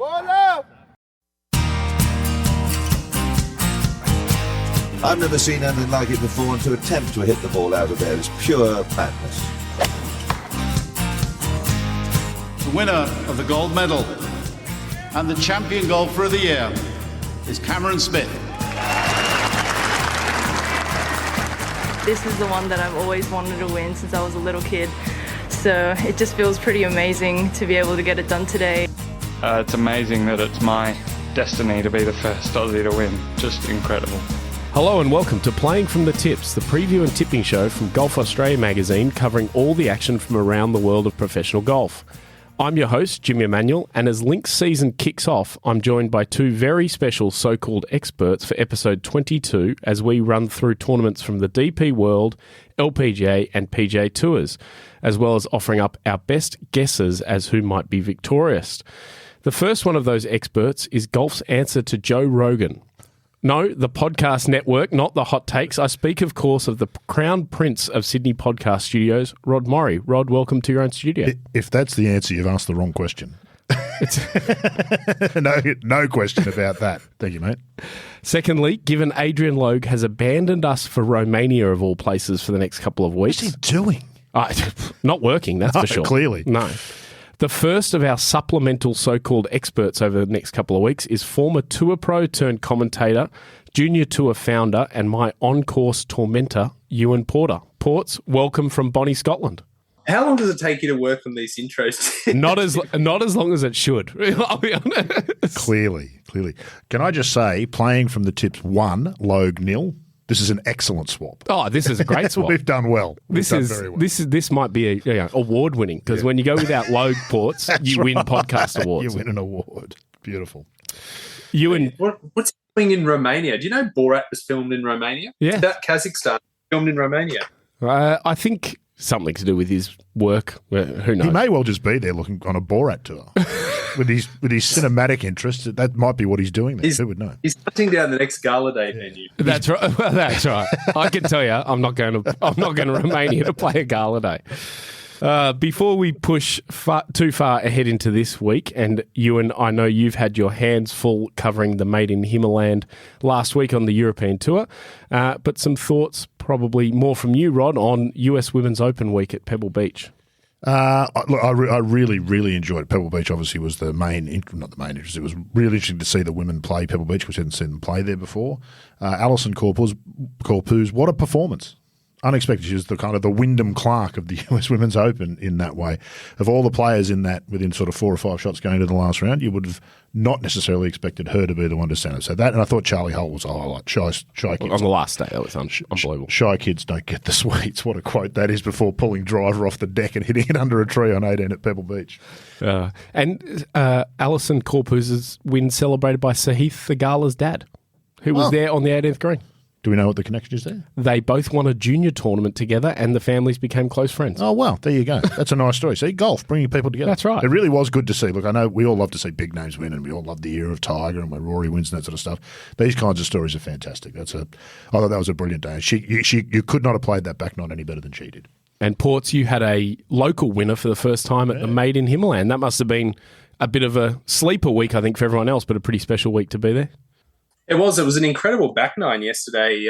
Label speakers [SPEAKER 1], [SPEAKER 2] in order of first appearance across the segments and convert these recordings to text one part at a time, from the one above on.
[SPEAKER 1] I've never seen anything like it before, and to attempt to hit the ball out of there is pure madness.
[SPEAKER 2] The winner of the gold medal and the champion golfer of the year is Cameron Smith.
[SPEAKER 3] This is the one that I've always wanted to win since I was a little kid. So it just feels pretty amazing to be able to get it done today.
[SPEAKER 4] It's amazing that it's my destiny to be the first Aussie to win. Just incredible.
[SPEAKER 5] Hello and welcome to Playing from the Tips, the preview and tipping show from Golf Australia magazine covering all the action from around the world of professional golf. I'm your host, Jim Emanuel, and as Link's season kicks off, I'm joined by two very special so-called experts for episode 22 as we run through tournaments from the DP World, LPGA and PGA Tours, as well as offering up our best guesses as who might be victorious. The first one of those experts is golf's answer to Joe Rogan. No, the podcast network, not the hot takes. I speak, of course, of the Crown Prince of Sydney Podcast Studios, Rod Morri. Rod, welcome to your own studio.
[SPEAKER 6] If that's the answer, you've asked the wrong question. No question about that. Thank you, mate.
[SPEAKER 5] Secondly, given Adrian Logue has abandoned us for Romania, of all places, for the next couple of weeks.
[SPEAKER 6] What's he doing?
[SPEAKER 5] Not working, that's for sure.
[SPEAKER 6] Clearly.
[SPEAKER 5] No. The first of our supplemental so-called experts over the next couple of weeks is former Tour Pro turned commentator, Junior Tour founder, and my on-course tormentor, Ewan Porter. Ports, welcome from Bonnie, Scotland.
[SPEAKER 7] How long does it take you to work on these intros?
[SPEAKER 5] Not as long as it should. I'll be honest.
[SPEAKER 6] Clearly. Can I just say, Playing from the Tips 1, Logue 0. This is an excellent swap.
[SPEAKER 5] Oh, this is a great swap.
[SPEAKER 6] We've done well.
[SPEAKER 5] This might be a award winning because when you go without Logue Ports, you win podcast awards.
[SPEAKER 6] You win an award. Beautiful.
[SPEAKER 7] What's happening in Romania? Do you know Borat was filmed in Romania?
[SPEAKER 5] Yeah.
[SPEAKER 7] That Kazakhstan filmed in Romania.
[SPEAKER 5] I think something to do with his work. Who knows?
[SPEAKER 6] He may well just be there looking on a Borat tour. With his cinematic interest, that might be what he's doing there. Who would know?
[SPEAKER 7] He's hunting down the next gala day venue.
[SPEAKER 5] That's right. Well, that's right. I can tell you, I'm not going to Romania to play a gala day. Before we push too far ahead into this week, and Ewan, I know you've had your hands full covering the Made in Himmerland last week on the European Tour, but some thoughts probably more from you, Rod, on US Women's Open week at Pebble Beach.
[SPEAKER 6] Look, I really, really enjoyed it. Pebble Beach obviously was not the main interest. It was really interesting to see the women play Pebble Beach, which hadn't seen them play there before. Allisen Corpuz, what a performance. Unexpected. She was the Wyndham Clark of the US Women's Open in that way. Of all the players in that, within sort of 4 or 5 shots going to the last round, you would have not necessarily expected her to be the one to stand up. So that, and I thought Charlie Hull was a highlight. Shy kids.
[SPEAKER 5] On the last day, that was unbelievable.
[SPEAKER 6] Shy kids don't get the sweets. What a quote that is before pulling driver off the deck and hitting it under a tree on 18 at Pebble Beach.
[SPEAKER 5] And Allisen Corpuz's win celebrated by Sahith Theegala's dad, who was there on the 18th green.
[SPEAKER 6] Do we know what the connection is there?
[SPEAKER 5] They both won a junior tournament together and the families became close friends.
[SPEAKER 6] Oh, well, there you go. That's a nice story. See, golf, bringing people together.
[SPEAKER 5] That's right.
[SPEAKER 6] It really was good to see. Look, I know we all love to see big names win and we all love the era of Tiger and when Rory wins and that sort of stuff. These kinds of stories are fantastic. I thought that was a brilliant day. You could not have played that back nine any better than she did. And
[SPEAKER 5] Ports, you had a local winner for the first time at the Made in Himmerland. That must have been a bit of a sleeper week, I think, for everyone else, but a pretty special week to be there. It
[SPEAKER 7] was an incredible back nine yesterday.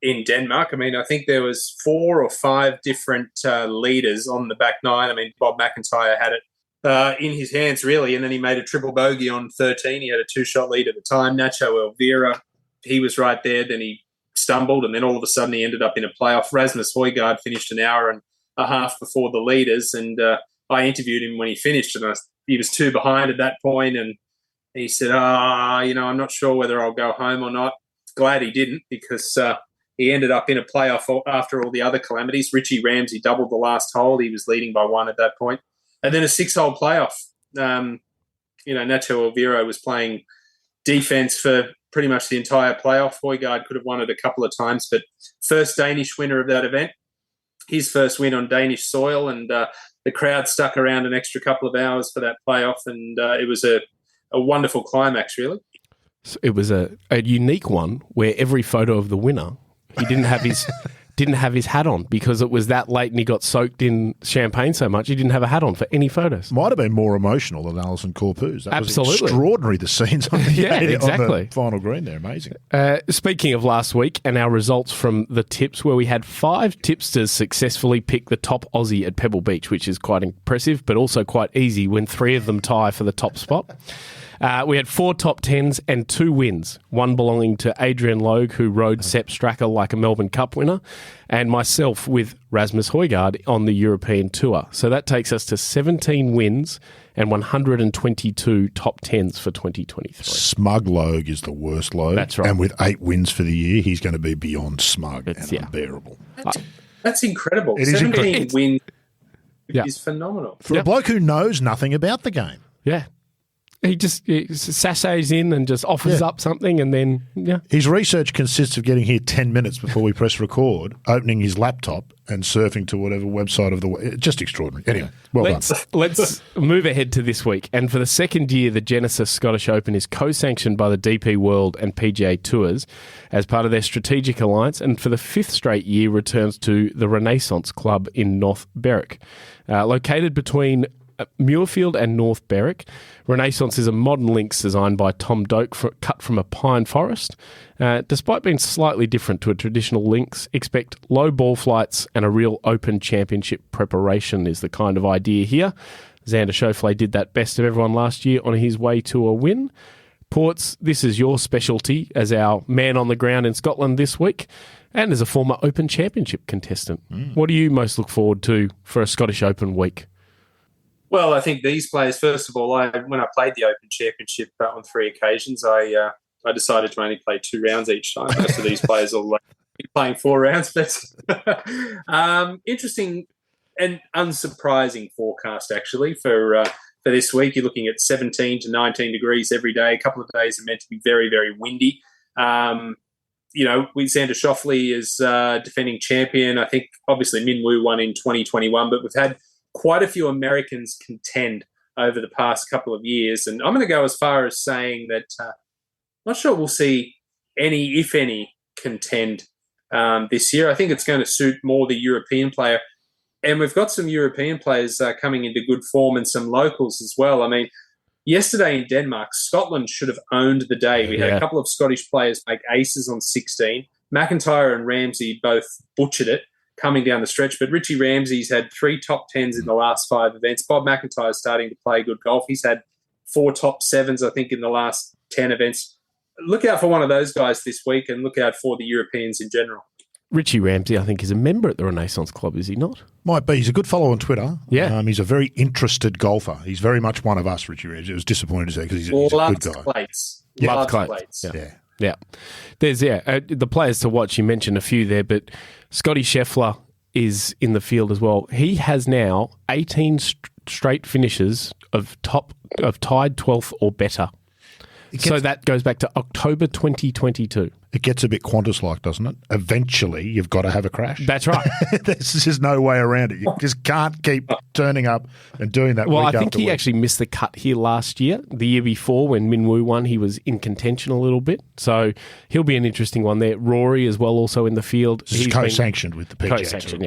[SPEAKER 7] In Denmark. I mean, I think there was 4 or 5 different leaders on the back nine. I mean, Bob McIntyre had it in his hands, really, and then he made a triple bogey on 13. He had a 2-shot lead at the time. Nacho Elvira, he was right there. Then he stumbled, and then all of a sudden he ended up in a playoff. Rasmus Højgaard finished an hour and a half before the leaders, and I interviewed him when he finished, and he was 2 behind at that point, and he said, I'm not sure whether I'll go home or not. Glad he didn't, because he ended up in a playoff after all the other calamities. Richie Ramsey doubled the last hole. He was leading by 1 at that point. And then a 6-hole playoff. Nacho Elvira was playing defense for pretty much the entire playoff. Højgaard could have won it a couple of times, but first Danish winner of that event. His first win on Danish soil, and the crowd stuck around an extra couple of hours for that playoff, and it was a wonderful climax, really.
[SPEAKER 5] It was a unique one where every photo of the winner, he didn't have his didn't have his hat on because it was that late and he got soaked in champagne so much he didn't have a hat on for any photos.
[SPEAKER 6] Might have been more emotional than Allisen Corpuz. That
[SPEAKER 5] Absolutely.
[SPEAKER 6] was extraordinary, the scenes on the,
[SPEAKER 5] exactly.
[SPEAKER 6] on the final green there. Amazing.
[SPEAKER 5] Speaking of last week and our results from the tips, where we had 5 tipsters successfully pick the top Aussie at Pebble Beach, which is quite impressive, but also quite easy when 3 of them tie for the top spot. We had 4 top 10s and 2 wins, one belonging to Adrian Logue, who rode Sepp Stracker like a Melbourne Cup winner, and myself with Rasmus Højgaard on the European Tour. So that takes us to 17 wins and 122 top 10s for 2023.
[SPEAKER 6] Smug Logue is the worst Logue.
[SPEAKER 5] That's right.
[SPEAKER 6] And with 8 wins for the year, he's going to be beyond smug and unbearable.
[SPEAKER 7] That's incredible.
[SPEAKER 6] It is
[SPEAKER 7] 17 wins
[SPEAKER 5] Yeah.
[SPEAKER 7] is phenomenal.
[SPEAKER 6] For a bloke who knows nothing about the game.
[SPEAKER 5] Yeah. He just sachets in and just offers up something and then,
[SPEAKER 6] His research consists of getting here 10 minutes before we press record, opening his laptop and surfing to whatever website of the... Just extraordinary. Anyway, well done.
[SPEAKER 5] Let's move ahead to this week. And for the second year, the Genesis Scottish Open is co-sanctioned by the DP World and PGA Tours as part of their strategic alliance, and for the 5th straight year returns to the Renaissance Club in North Berwick. Located between Muirfield and North Berwick, Renaissance is a modern links designed by Tom Doak cut from a pine forest. Despite being slightly different to a traditional links, expect low ball flights and a real open championship preparation is the kind of idea here. Xander Schauffele did that best of everyone last year on his way to a win. Ports, this is your specialty as our man on the ground in Scotland this week and as a former Open Championship contestant. What do you most look forward to for a Scottish Open week?
[SPEAKER 7] Well, I think these players, first of all, when I played the Open Championship on 3 occasions, I decided to only play 2 rounds each time. Most of these players will be playing 4 rounds. But interesting and unsurprising forecast, actually, for this week. You're looking at 17 to 19 degrees every day. A couple of days are meant to be very, very windy. Xander Schauffele is defending champion. I think, obviously, Min Woo won in 2021, but we've had quite a few Americans contend over the past couple of years. And I'm going to go as far as saying that I'm not sure we'll see any, if any, contend this year. I think it's going to suit more the European player. And we've got some European players coming into good form and some locals as well. I mean, yesterday in Denmark, Scotland should have owned the day. We had a couple of Scottish players make aces on 16. McIntyre and Ramsey both butchered it coming down the stretch, but Richie Ramsey's had 3 top 10s in the last 5 events. Bob McIntyre's starting to play good golf. He's had 4 top 7s, I think, in the last 10 events. Look out for one of those guys this week and look out for the Europeans in general.
[SPEAKER 5] Richie Ramsey, I think, is a member at the Renaissance Club, is he not?
[SPEAKER 6] Might be. He's a good follow on Twitter.
[SPEAKER 5] Yeah.
[SPEAKER 6] He's a very interested golfer. He's very much one of us, Richie Ramsey. It was disappointing to say because he's a good guy.
[SPEAKER 7] Plates.
[SPEAKER 5] Yeah.
[SPEAKER 7] Loves
[SPEAKER 5] plates.
[SPEAKER 7] plates.
[SPEAKER 5] Yeah. There's, the players to watch, you mentioned a few there, but Scotty Scheffler is in the field as well. He has now 18 straight finishes of tied 12th or better. So that goes back to October 2022.
[SPEAKER 6] It gets a bit Qantas-like, doesn't it? Eventually, you've got to have a crash.
[SPEAKER 5] That's right.
[SPEAKER 6] There's just no way around it. You just can't keep turning up and doing that.
[SPEAKER 5] Well,
[SPEAKER 6] week
[SPEAKER 5] I think
[SPEAKER 6] after
[SPEAKER 5] he
[SPEAKER 6] week.
[SPEAKER 5] actually missed the cut here last year. The year before, when Min Woo won, he was in contention a little bit. So he'll be an interesting one there. Rory as well, also in the field.
[SPEAKER 6] He's co-sanctioned with the PGA.
[SPEAKER 5] Co-sanctioned,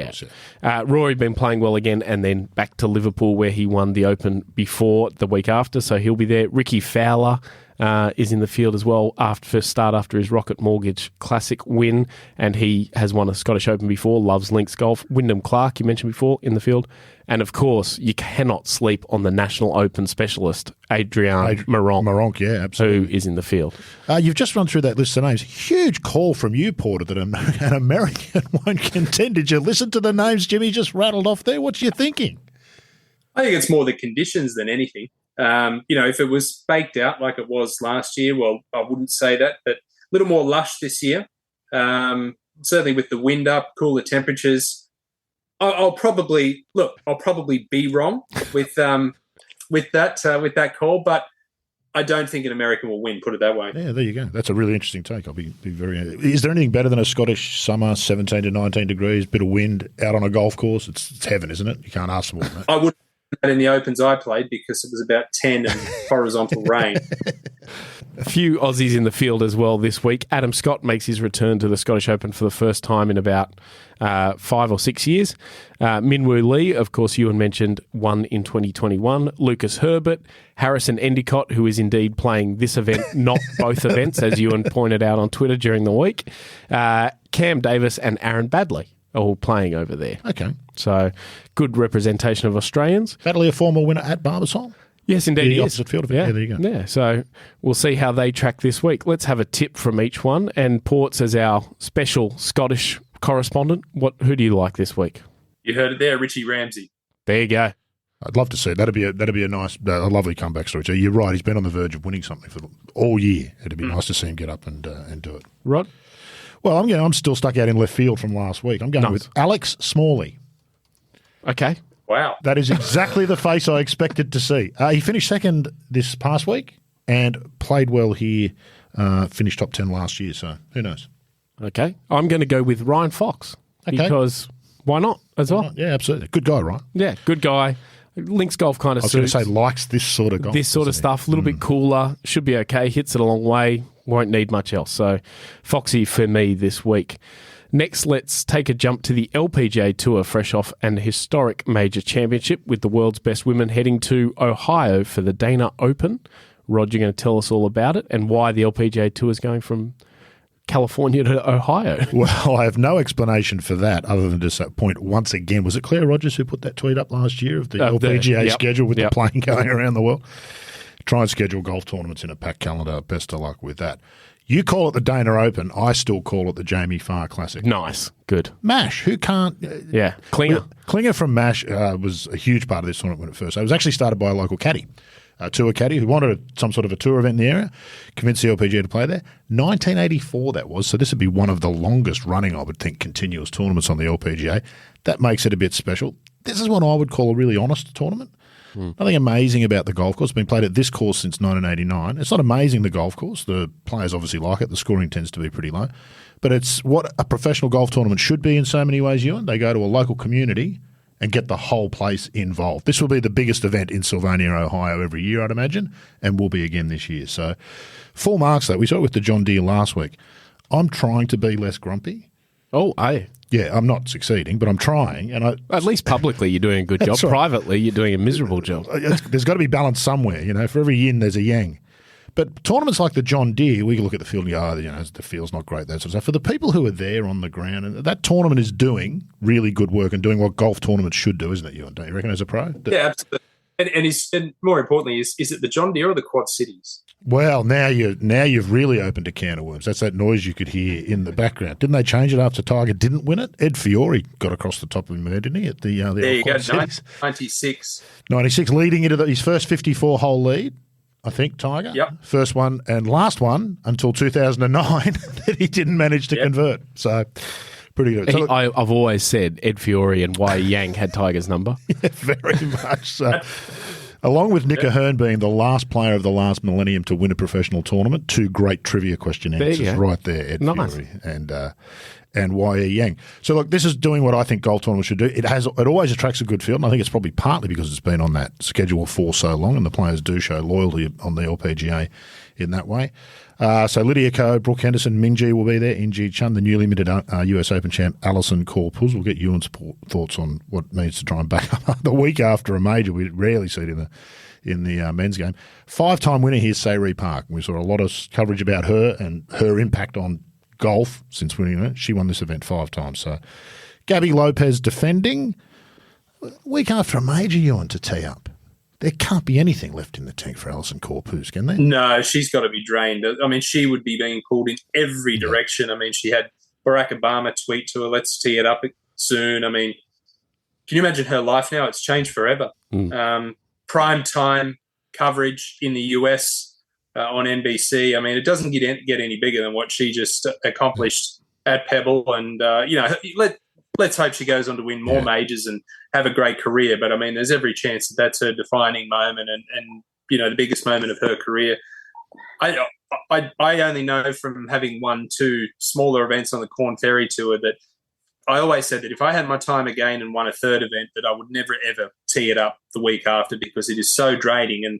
[SPEAKER 5] yeah. Rory been playing well again, and then back to Liverpool where he won the Open before the week after. So he'll be there. Ricky Fowler is in the field as well after his Rocket Mortgage Classic win, and he has won a Scottish Open before, loves links golf. Wyndham Clark, you mentioned before, in the field. And of course, you cannot sleep on the National Open specialist, Adrian Maronk.
[SPEAKER 6] Maronk, yeah, absolutely.
[SPEAKER 5] Who is in the field.
[SPEAKER 6] You've just run through that list of names. Huge call from you, Porter, that an American won't contend. Did you listen to the names Jimmy just rattled off there? What's you thinking?
[SPEAKER 7] I think it's more the conditions than anything. If it was baked out like it was last year, well, I wouldn't say that, but a little more lush this year. Certainly with the wind up, cooler temperatures. I'll probably be wrong with that call, but I don't think an American will win, put it that way.
[SPEAKER 6] Yeah, there you go. That's a really interesting take. I'll be very... Is there anything better than a Scottish summer, 17 to 19 degrees, bit of wind out on a golf course? It's heaven, isn't it? You can't ask for more than that.
[SPEAKER 7] I wouldn't do that in the Opens I played because it was about 10 and horizontal rain.
[SPEAKER 5] A few Aussies in the field as well this week. Adam Scott makes his return to the Scottish Open for the first time in about 5 or 6 years. Minwoo Lee, of course, Ewan mentioned, won in 2021. Lucas Herbert, Harrison Endicott, who is indeed playing this event, not both events, as Ewan pointed out on Twitter during the week. Cam Davis and Aaron Badley are all playing over there.
[SPEAKER 6] Okay.
[SPEAKER 5] So good representation of Australians.
[SPEAKER 6] Badley, a former winner at Barbasol.
[SPEAKER 5] Yes, indeed.
[SPEAKER 6] The opposite field of it. Yeah, there you go.
[SPEAKER 5] Yeah, so we'll see how they track this week. Let's have a tip from each one. And Ports, as our special Scottish correspondent, who do you like this week?
[SPEAKER 7] You heard it there, Richie Ramsey.
[SPEAKER 5] There you go.
[SPEAKER 6] I'd love to see it. That'd be a nice, a lovely comeback story. So you're right. He's been on the verge of winning something for all year. It'd be nice to see him get up and do it.
[SPEAKER 5] Rod?
[SPEAKER 6] Well, I'm still stuck out in left field from last week. I'm going with Alex Smalley.
[SPEAKER 5] Okay.
[SPEAKER 7] Wow.
[SPEAKER 6] That is exactly the face I expected to see. He finished second this past week and played well here, finished top 10 last year, so who knows?
[SPEAKER 5] Okay. I'm going to go with Ryan Fox because why not as well?
[SPEAKER 6] Yeah, absolutely. Good guy, right?
[SPEAKER 5] Yeah, good guy. Links golf kind of
[SPEAKER 6] I was going to say likes this sort of golf.
[SPEAKER 5] This sort of stuff, a little bit cooler, should be okay, hits it a long way, won't need much else. So Foxy for me this week. Next, let's take a jump to the LPGA Tour, fresh off an historic major championship with the world's best women heading to Ohio for the Dana Open. Rod, you're going to tell us all about it and why the LPGA Tour is going from California to Ohio.
[SPEAKER 6] Well, I have no explanation for that other than just that point once again. Was it Claire Rogers who put that tweet up last year of the LPGA schedule with the plane going around the world? Try and schedule golf tournaments in a packed calendar. Best of luck with that. You call it the Dana Open. I still call it the Jamie Farr Classic.
[SPEAKER 5] Nice. Good.
[SPEAKER 6] MASH. Who can't?
[SPEAKER 5] Klinger.
[SPEAKER 6] Klinger from MASH was a huge part of this tournament when it first. It was actually started by a local caddy, a tour caddy who wanted some sort of a tour event in the area, convinced the LPGA to play there. 1984 that was. So this would be one of the longest running, I would think, continuous tournaments on the LPGA. That makes it a bit special. This is what I would call a really honest tournament. Nothing amazing about the golf course. It's been played at this course since 1989. It's not amazing, the golf course. The players obviously like it. The scoring tends to be pretty low. But it's what a professional golf tournament should be in so many ways, Ewan. They go to a local community and get the whole place involved. This will be the biggest event in Sylvania, Ohio every year, I'd imagine, and will be again this year. So full marks, though. We saw it with the John Deere last week. I'm trying to be less grumpy.
[SPEAKER 5] Oh, aye.
[SPEAKER 6] Yeah, I'm not succeeding, but I'm trying. And
[SPEAKER 5] at least publicly you're doing a good job.
[SPEAKER 6] Right.
[SPEAKER 5] Privately you're doing a miserable job.
[SPEAKER 6] There's got to be balance somewhere. For every yin there's a yang. But tournaments like the John Deere, we can look at the field and go, the field's not great, that sort of stuff. For the people who are there on the ground, and that tournament is doing really good work and doing what golf tournaments should do, isn't it, Ewan? Don't you reckon, as a pro?
[SPEAKER 7] Yeah, absolutely. And more importantly, is it the John Deere or the Quad Cities?
[SPEAKER 6] Well, now you've really opened a can of worms. That's that noise you could hear in the background. Didn't they change it after Tiger didn't win it? Ed Fiore got across the top of him there, didn't he? At the
[SPEAKER 7] there you go,
[SPEAKER 6] Cities.
[SPEAKER 7] 96.
[SPEAKER 6] 96, leading into his first 54-hole lead, I think, Tiger.
[SPEAKER 7] Yep.
[SPEAKER 6] First one and last one until 2009 that he didn't manage to convert. So pretty good. So,
[SPEAKER 5] I've always said Ed Fiore and Y Yang had Tiger's number.
[SPEAKER 6] Yeah, very much so. Along with Nick Ahern being the last player of the last millennium to win a professional tournament, two great trivia question answers right there, Ed Fiore and Y.E. Yang. So, look, this is doing what I think golf tournaments should do. It always attracts a good field, and I think it's probably partly because it's been on that schedule for so long, and the players do show loyalty on the LPGA in that way. So Lydia Ko, Brooke Henderson, Mingji will be there, Inji Chun, the newly minted US Open champ, Allisen Corpuz. We'll get Ewan's thoughts on what it means to try and back up the week after a major. We rarely see it in the men's game. 5-time winner here, Sayri Park. We saw a lot of coverage about her and her impact on golf since winning it. She won this event 5 times. So Gabby Lopez defending. Week after a major, Ewan, to tee up. There can't be anything left in the tank for Allisen Corpuz, can there?
[SPEAKER 7] No, she's got to be drained. I mean, she would be being pulled in every direction. I mean, she had Barack Obama tweet to her, let's tee it up soon. I mean, can you imagine her life now? It's changed forever. Prime time coverage in the US on NBC. I mean, it doesn't get any bigger than what she just accomplished at Pebble. And, let's hope she goes on to win more majors and have a great career. But, I mean, there's every chance that that's her defining moment and the biggest moment of her career. I only know from having won 2 smaller events on the Corn Ferry Tour that I always said that if I had my time again and won a 3rd event, that I would never, ever tee it up the week after because it is so draining. And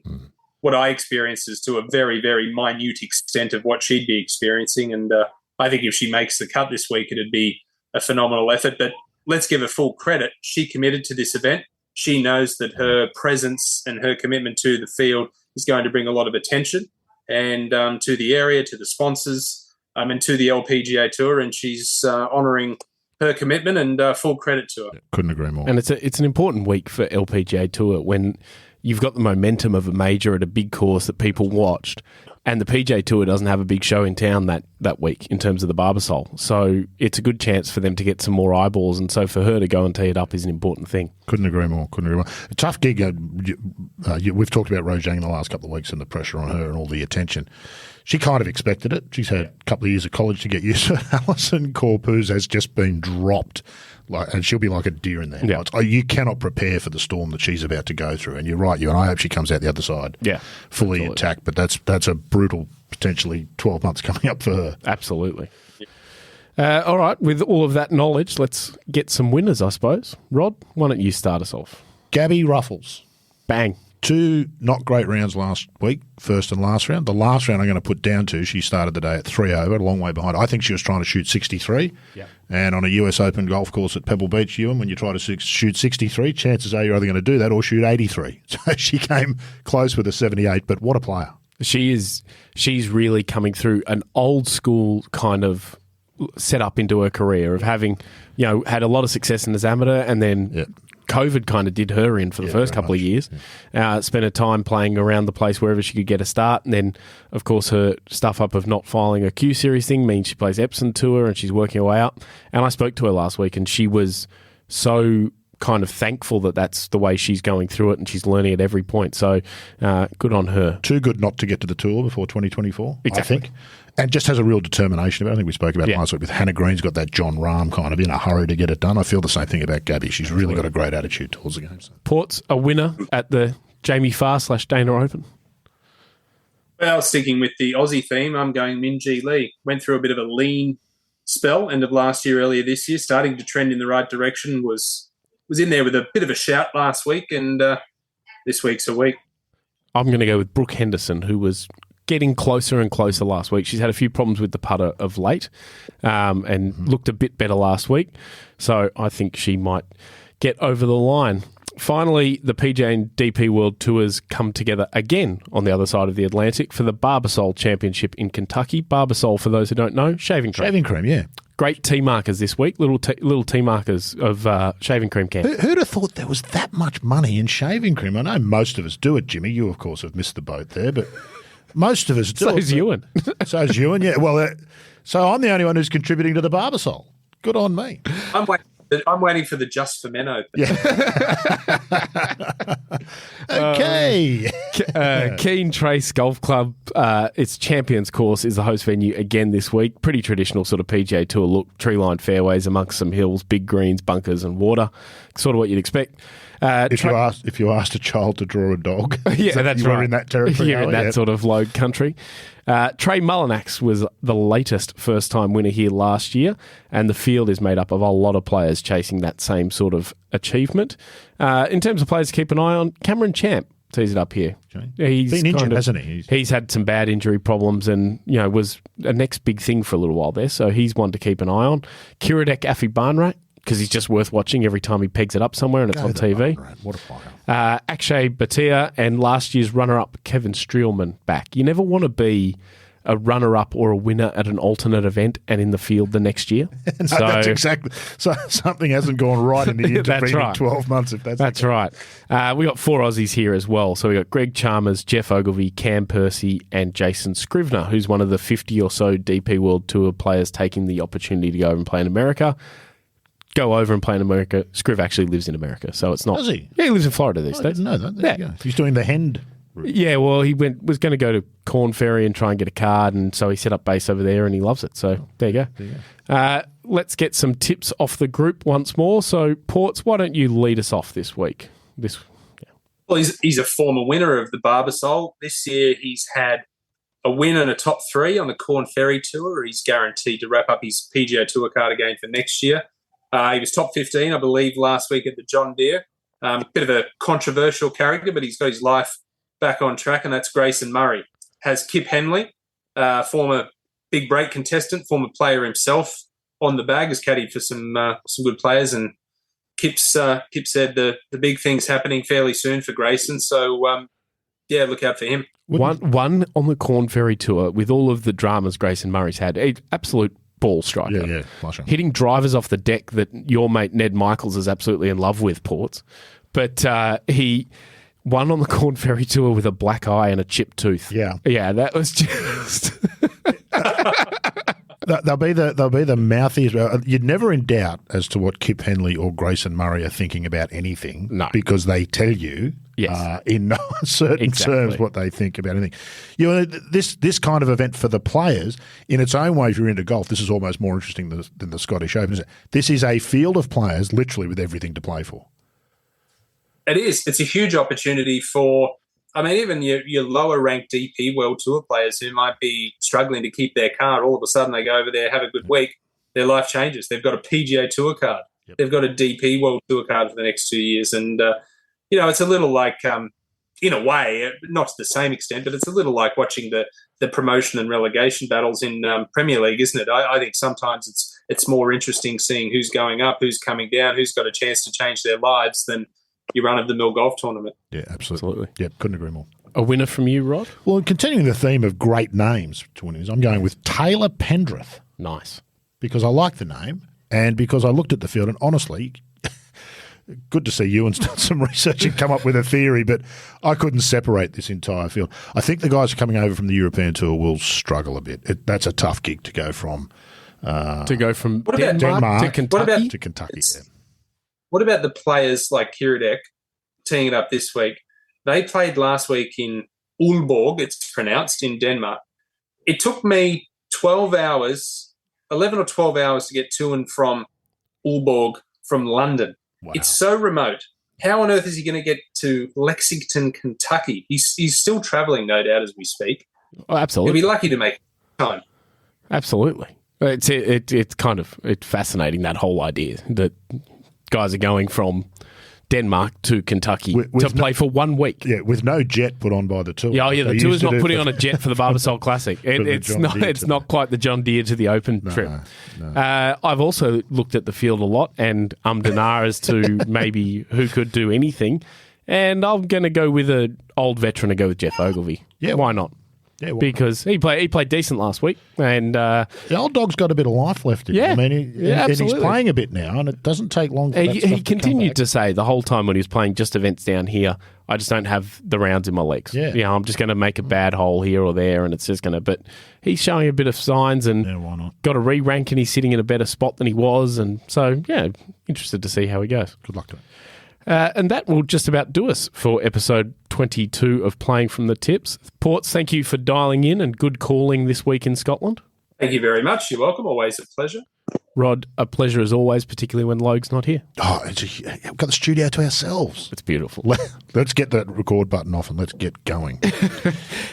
[SPEAKER 7] what I experienced is to a very, very minute extent of what she'd be experiencing. And I think if she makes the cut this week, it'd be a phenomenal effort. But let's give her full credit. She committed to this event. She knows that her presence and her commitment to the field is going to bring a lot of attention and to the area, to the sponsors, and to the LPGA Tour. And she's honouring her commitment, and full credit to her.
[SPEAKER 6] Couldn't agree more.
[SPEAKER 5] And it's an important week for LPGA Tour when you've got the momentum of a major at a big course that people watched, and the PGA Tour doesn't have a big show in town that week in terms of the Barbasol. So it's a good chance for them to get some more eyeballs, and so for her to go and tee it up is an important thing.
[SPEAKER 6] Couldn't agree more. A tough gig. We've talked about Rojang in the last couple of weeks and the pressure on her and all the attention. She kind of expected it. She's had a couple of years of college to get used to it. Allisen Corpuz has just been dropped, and she'll be like a deer in the headlights.
[SPEAKER 5] Yeah.
[SPEAKER 6] You cannot prepare for the storm that she's about to go through. And you're right, and I hope she comes out the other side fully intact. But that's a brutal, potentially 12 months coming up for her.
[SPEAKER 5] Absolutely. All right, with all of that knowledge, let's get some winners, I suppose. Rod, why don't you start us off?
[SPEAKER 6] Gabby Ruffles.
[SPEAKER 5] Bang.
[SPEAKER 6] 2 not great rounds last week, first and last round. The last round I'm going to put down to, she started the day at 3 over, a long way behind. I think she was trying to shoot 63.
[SPEAKER 5] Yep.
[SPEAKER 6] And on a US Open golf course at Pebble Beach, Ewan, when you try to shoot 63, chances are you're either going to do that or shoot 83. So she came close with a 78, but what a player.
[SPEAKER 5] She's really coming through an old school kind of set up into her career of having, had a lot of success in as amateur, and then COVID kind of did her in for the first couple of years. Spent her time playing around the place wherever she could get a start, and then, of course, her stuff up of not filing a Q Series thing means she plays Epsom Tour and she's working her way up. And I spoke to her last week, and she was so kind of thankful that that's the way she's going through it, and she's learning at every point. So good on her.
[SPEAKER 6] Too good not to get to the tour before 2024,
[SPEAKER 5] exactly.
[SPEAKER 6] I think. And just has a real determination about it. I think we spoke about it last week with Hannah Green's got that John Rahm kind of in a hurry to get it done. I feel the same thing about Gabby. She's really got a great attitude towards the game. So.
[SPEAKER 5] Port's a winner at the Jamie Farr/Dana Open.
[SPEAKER 7] Well, sticking with the Aussie theme, I'm going Minjee Lee. Went through a bit of a lean spell end of last year, earlier this year, starting to trend in the right direction, was in there with a bit of a shout last week, and this week's a week.
[SPEAKER 5] I'm going to go with Brooke Henderson, who was getting closer and closer last week. She's had a few problems with the putter of late, and looked a bit better last week. So I think she might get over the line. Finally, the PGA and DP World Tours come together again on the other side of the Atlantic for the Barbasol Championship in Kentucky. Barbasol, for those who don't know, shaving cream.
[SPEAKER 6] Shaving cream, yeah.
[SPEAKER 5] Great tee markers this week, little tee markers of shaving cream can.
[SPEAKER 6] Who'd have thought there was that much money in shaving cream? I know most of us do it, Jimmy. You, of course, have missed the boat there, but most of us do.
[SPEAKER 5] So's Ewan.
[SPEAKER 6] So's Ewan, yeah. Well, so I'm the only one who's contributing to the Barbasol. Good on me.
[SPEAKER 7] I'm waiting for the Just for Men Open.
[SPEAKER 6] Yeah. Okay.
[SPEAKER 5] Keene Trace Golf Club, its Champions Course, is the host venue again this week. Pretty traditional sort of PGA Tour look, tree-lined fairways amongst some hills, big greens, bunkers and water. Sort of what you'd expect.
[SPEAKER 6] If you asked a child to draw a dog,
[SPEAKER 5] that's right.
[SPEAKER 6] We're in that territory.
[SPEAKER 5] You're in that sort of low country. Trey Mullinax was the latest first-time winner here last year, and the field is made up of a lot of players chasing that same sort of achievement. In terms of players to keep an eye on, Cameron Champ tees it up here.
[SPEAKER 6] Okay. He's been injured, hasn't he?
[SPEAKER 5] He's had some bad injury problems, and was a next big thing for a little while there, so he's one to keep an eye on. Kiradech Afibanrat, because he's just worth watching every time he pegs it up somewhere and it's on TV.
[SPEAKER 6] What a player.
[SPEAKER 5] Akshay Bhatia and last year's runner-up Kevin Streelman back. You never want to be a runner-up or a winner at an alternate event and in the field the next year.
[SPEAKER 6] No, that's exactly. So something hasn't gone right in the intervening 12 months. If that's
[SPEAKER 5] right. We got 4 Aussies here as well. So we got Greg Chalmers, Jeff Ogilvy, Cam Percy, and Jason Scrivener, who's one of the 50 or so DP World Tour players taking the opportunity to go over and play in America. Go over and play in America. Scriv actually lives in America, so it's not.
[SPEAKER 6] Does he?
[SPEAKER 5] Yeah, he lives in Florida these days.
[SPEAKER 6] I didn't know that. There you go. He's doing the Hend route.
[SPEAKER 5] Yeah, well, he was going to go to Corn Ferry and try and get a card, and so he set up base over there, and he loves it. So there you go. Let's get some tips off the group once more. So, Ports, why don't you lead us off this week?
[SPEAKER 7] Well, he's a former winner of the Barbasol. This year he's had a win and a top 3 on the Corn Ferry Tour. He's guaranteed to wrap up his PGA Tour card again for next year. He was top 15, I believe, last week at the John Deere. Bit of a controversial character, but he's got his life back on track, and that's Grayson Murray. Has Kip Henley, former big break contestant, former player himself, on the bag, has caddied for some good players, and Kip said the big thing's happening fairly soon for Grayson. So, look out for him.
[SPEAKER 5] One on the Corn Ferry Tour with all of the dramas Grayson Murray's had. Absolute ball striker.
[SPEAKER 6] Yeah, flush on.
[SPEAKER 5] Hitting drivers off the deck that your mate Ned Michaels is absolutely in love with, Ports. But he won on the Corn Ferry Tour with a black eye and a chipped tooth.
[SPEAKER 6] Yeah.
[SPEAKER 5] Yeah, that was just...
[SPEAKER 6] They'll be the mouthiest. You're never in doubt as to what Kip Henley or Grayson Murray are thinking about anything.
[SPEAKER 5] No.
[SPEAKER 6] Because they tell you in no certain terms what they think about anything. You know, this kind of event for the players, in its own way, if you're into golf, this is almost more interesting than the Scottish Open. This is a field of players literally with everything to play for.
[SPEAKER 7] It is. It's a huge opportunity for, even your lower-ranked DP World Tour players who might be struggling to keep their card. All of a sudden, they go over there, have a good week, their life changes. They've got a PGA Tour card. Yep. They've got a DP World Tour card for the next 2 years. And, it's a little like, in a way, not to the same extent, but it's a little like watching the promotion and relegation battles in Premier League, isn't it? I think sometimes it's more interesting seeing who's going up, who's coming down, who's got a chance to change their lives than your run-of-the-mill golf tournament.
[SPEAKER 6] Yeah, absolutely. Yeah, couldn't agree more.
[SPEAKER 5] A winner from you, Rod?
[SPEAKER 6] Well, continuing the theme of great names to winners, I'm going with Taylor Pendrith.
[SPEAKER 5] Nice.
[SPEAKER 6] Because I like the name and because I looked at the field and honestly, good to see Ewan's done some research and come up with a theory, but I couldn't separate this entire field. I think the guys coming over from the European Tour will struggle a bit. That's a tough gig to go from.
[SPEAKER 5] Denmark to Kentucky?
[SPEAKER 6] To Kentucky, yeah.
[SPEAKER 7] What about the players like Kiradek teeing it up this week? They played last week in Aalborg, it's pronounced, in Denmark. It took me 11 or 12 hours to get to and from Aalborg from London. Wow. It's so remote. How on earth is he going to get to Lexington, Kentucky? He's still travelling, no doubt, as we speak.
[SPEAKER 5] Oh, absolutely.
[SPEAKER 7] He'll be lucky to make time.
[SPEAKER 5] Absolutely. It's kind of fascinating, that whole idea that guys are going from Denmark to Kentucky to play for 1 week.
[SPEAKER 6] Yeah, with no jet put on by the tour.
[SPEAKER 5] Yeah, the tour's not putting on a jet for the Barbasol Classic. It's not quite the John Deere to the Open trip. No. I've also looked at the field a lot and ummed as to maybe who could do anything. And I'm going to go with an old veteran and go with Jeff Ogilvy. Yeah, why not? Yeah, because he played decent last week, and the
[SPEAKER 6] old dog's got a bit of life left in him.
[SPEAKER 5] Yeah,
[SPEAKER 6] and he's playing a bit now, and it doesn't take long. For
[SPEAKER 5] he continued to say the whole time when he was playing just events down here, I just don't have the rounds in my legs. Yeah, I'm just going to make a bad hole here or there, and it's just going to. But he's showing a bit of signs, and
[SPEAKER 6] why not?
[SPEAKER 5] Got a re-rank, and he's sitting in a better spot than he was, and so interested to see how he goes.
[SPEAKER 6] Good luck to him.
[SPEAKER 5] And that will just about do us for episode 22 of Playing from the Tips. Ports, thank you for dialing in and good calling this week in Scotland.
[SPEAKER 7] Thank you very much. You're welcome. Always a pleasure.
[SPEAKER 5] Rod, a pleasure as always, particularly when Logue's not here.
[SPEAKER 6] Oh, we've got the studio to ourselves.
[SPEAKER 5] It's beautiful.
[SPEAKER 6] Let's get that record button off and let's get going.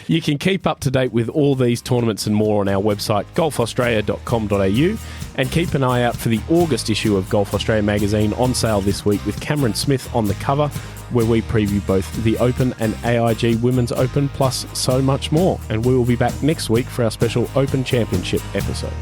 [SPEAKER 5] You can keep up to date with all these tournaments and more on our website, golfaustralia.com.au, and keep an eye out for the August issue of Golf Australia magazine on sale this week with Cameron Smith on the cover, where we preview both the Open and AIG Women's Open, plus so much more. And we will be back next week for our special Open Championship episode.